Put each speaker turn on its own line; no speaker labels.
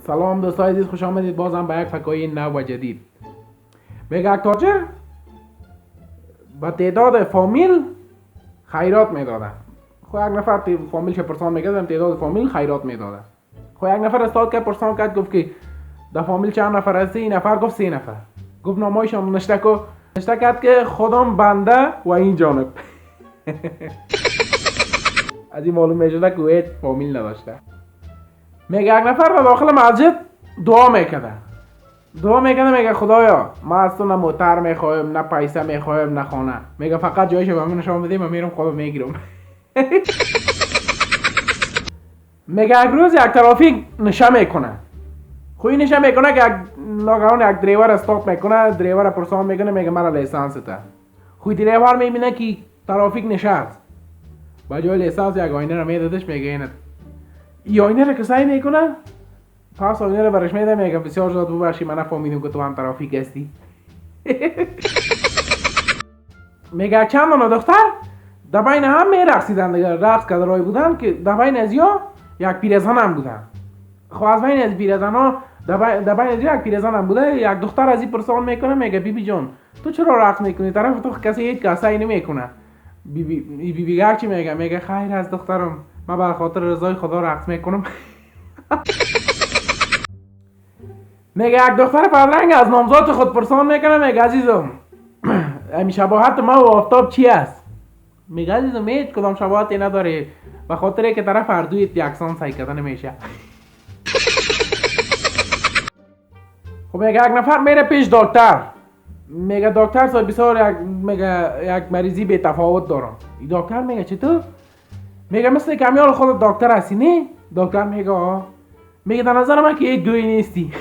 سلام دوستای عزیز، خوش آمدید بازم به یک فکای نو و جدید. میگه یک تاجر به تعداد فامیل خیرات میداده. خو یک نفر فامیل چه پرسان میکرد تعداد فامیل خیرات میداده. خو یک نفر استاد که پرسان کرد گفت که در فامیل چند نفر هستی؟ این نفر گفت 3 نفر. گفت نامایشان نشته کرد که خودم بنده و این جانب. از این معلوم میشده که هیچ فامیل نداشته. میگه یک نفر در داخل مسجد دعا میکنه میگه خدایا ما از تو نه موتر میخوایم نه پیسه میخوایم نه خانه، میگه فقط جایشو به من نشان بده من میرم خدا میگیرم. میگه یک روز یک ترافیک نشه میکنه. خوی نشه میکنه که ناگهان یک دریور استاپ میکنه. دریور پرسان میکنه میگه مرا لیسانس ده. خوی دریور میبینه که ترافیک نشست، با جای لیسانس یک آینه رو میدادش. میگه این آینه رو کسایی میکنه؟ پس آینه رو برش میده. میگه بسیار زیاد ببخشی من نفهمیدم که تو هم ترافیک هستی. میگه چند تا دختر در بین هم میرقصیدن دیگه، رقص کرده رای بودن که در بین از یا یک پیرزن هم بودن. خب از بین از پیرزنا در بین از یک پیرزن هم بوده. یک دختر از این پرسان میکنه میگه بی جان تو چرا رقص میکنی؟ طرف تو کسی هیچ کسایی نمیکنه. بی چی میگه خیر از دخترم من به خاطر رضای خدا رقص میکنم. میگه یک دختر پدرنگ از نامزاد خود پرسان میکنه میگه عزیزم امی شباهت ما و آفتاب چی است؟ میگه عزیزم هیچ کدام شباهتی نداره، به خاطر که طرف هر دوی یکسان سعی کرده نمیشه. خب میگه یک نفر میره پیش دکتر. میگه دکتر صاحب بسیار یک مریضی به تفاوت دارم. دکتر میگه چطور؟ میگه مثل کمیال خود دکتر هستی نه؟ دکتر میگه در نظر من که یک گویی نیستی.